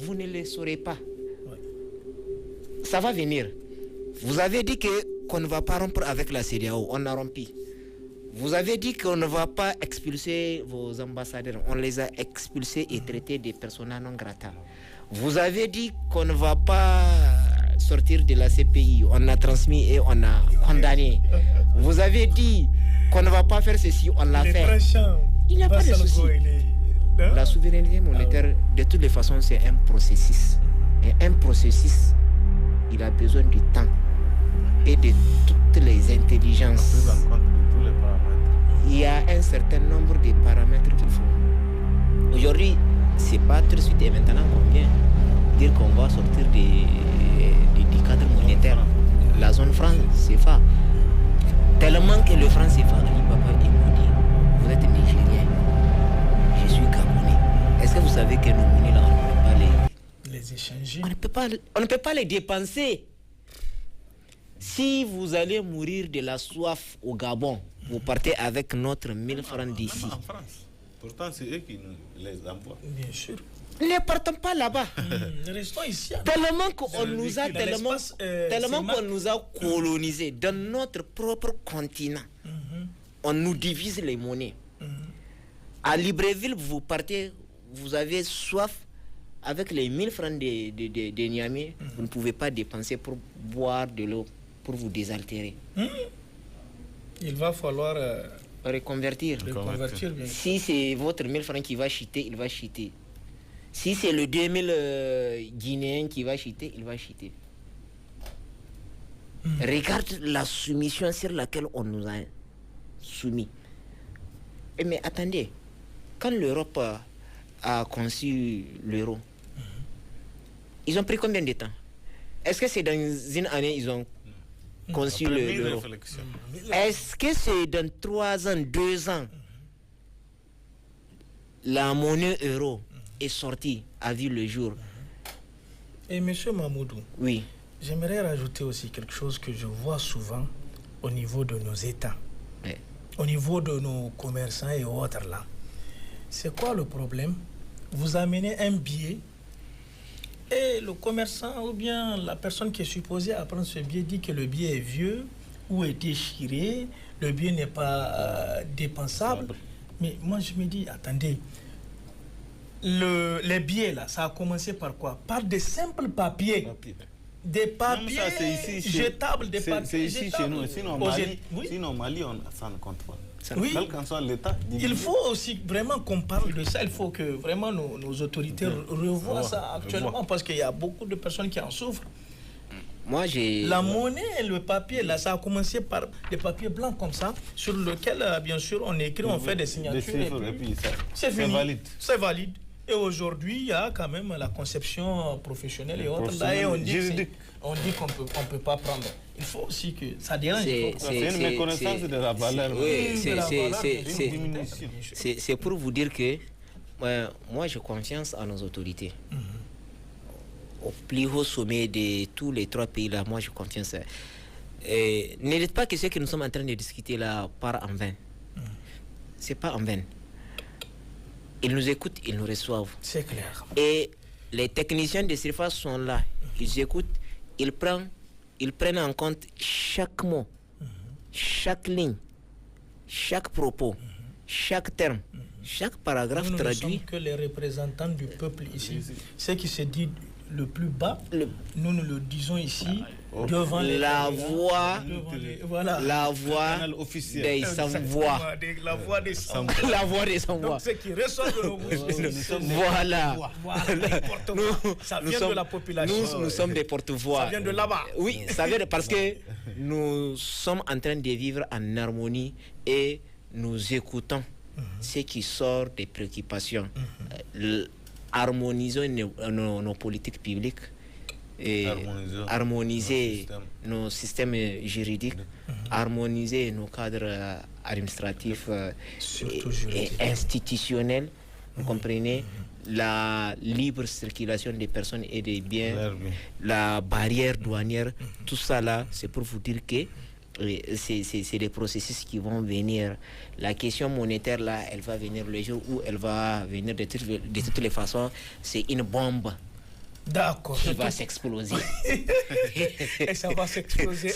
vous ne le saurez pas. Ça va venir. Vous avez dit qu'on ne va pas rompre avec la CEDEAO, on a rompu. Vous avez dit qu'on ne va pas expulser vos ambassadeurs, on les a expulsés et traités des persona non grata. Vous avez dit qu'on ne va pas sortir de la CPI, on a transmis et on a condamné. Vous avez dit qu'on ne va pas faire ceci, on l'a fait. Il n'y a pas de souci. La souveraineté monétaire, de toutes les façons, c'est un processus. Et un processus, il a besoin du temps et de toutes les intelligences. Il y a un certain nombre de paramètres qu'il faut. Aujourd'hui, c'est pas tout de suite et maintenant qu'on vient dire qu'on va sortir du cadre monétaire. La zone franc CFA. Tellement que le franc CFA, Alibaba est maudit. Vous êtes Nigérien. Je suis Gabonais. Est-ce que vous savez que nos monnaies là, on ne peut pas les échanger? On ne peut pas les dépenser. Si vous allez mourir de la soif au Gabon, vous partez avec notre 1000 francs d'ici. En France. Pourtant, c'est eux qui nous les envoient. Bien sûr. Ne partons pas là-bas. Restons ici. Tellement qu'on nous a, tellement qu'on nous a colonisés dans notre propre continent. On nous divise les monnaies. À Libreville, vous partez, vous avez soif. Avec les 1000 francs de Niamey, vous ne pouvez pas dépenser pour boire de l'eau, pour vous désaltérer. Il va falloir reconvertir. Bien. Si c'est votre 1000 francs qui va chuter, il va chuter. Si c'est le 2000 guinéen qui va chuter, il va chuter. Regarde la soumission sur laquelle on nous a soumis. Mais attendez, quand l'Europe a conçu l'euro, ils ont pris combien de temps? Est-ce que c'est dans une année ils ont conçu l'euro? Est-ce que c'est dans 3 ans, 2 ans, la monnaie euro est sortie, a vu le jour? Et monsieur Mamoudou, oui, j'aimerais rajouter aussi quelque chose que je vois souvent au niveau de nos États, au niveau de nos commerçants et autres là. C'est quoi le problème? Vous amenez un billet et le commerçant ou bien la personne qui est supposée à prendre ce billet dit que le billet est vieux ou est déchiré, le billet n'est pas dépensable. Mais moi je me dis, attendez, les billets là, ça a commencé par quoi? Par des simples papiers. Des papiers jetables, des papiers c'est ici chez nous. Sinon au Mali, ça ne compte pas. Oui. Quel qu'en soit l'État. Il faut aussi vraiment qu'on parle de ça. Il faut que vraiment nos autorités revoient ça actuellement parce qu'il y a beaucoup de personnes qui en souffrent. Moi, la monnaie, le papier, là, ça a commencé par des papiers blancs comme ça, sur lequel, bien sûr, on écrit, on fait des signatures. Et puis c'est fini. C'est valide. Et aujourd'hui, il y a quand même la conception professionnelle et autres. Là, et on dit qu'on ne peut pas prendre. Il faut aussi que ça dérange. C'est une méconnaissance de la valeur. Oui, c'est pour vous dire que moi, j'ai confiance en nos autorités. Au plus haut sommet de tous les 3 pays là, moi, j'ai confiance. Ne dites pas que ce que nous sommes en train de discuter là part en vain. C'est pas en vain. Ils nous écoutent, ils nous reçoivent. C'est clair. Et les techniciens de surface sont là. Ils écoutent, ils prennent en compte chaque mot, chaque ligne, chaque propos, chaque terme, chaque paragraphe nous traduit. Nous ne sommes que les représentants du peuple ici. Ce qui se dit le plus bas, nous le disons ici. Devant la voix des sans-voix. La voix des sans-voix. La voix des sans-voix. Donc, ce qui ressort de nos bouches, voilà. Ça vient de la population. Nous sommes des porte-voix. Ça vient de là-bas. Oui, ça vient parce que nous sommes en train de vivre en harmonie et nous écoutons ce qui sort des préoccupations. Harmonisons nos politiques publiques. Et harmoniser nos systèmes juridiques, harmoniser nos cadres administratifs et institutionnels, vous comprenez, la libre circulation des personnes et des biens, la barrière douanière, tout ça là, c'est pour vous dire que c'est des processus qui vont venir. La question monétaire là, elle va venir le jour où elle va venir de toutes les façons, c'est une bombe D'accord. Il va s'exploser. Et ça va s'exploser.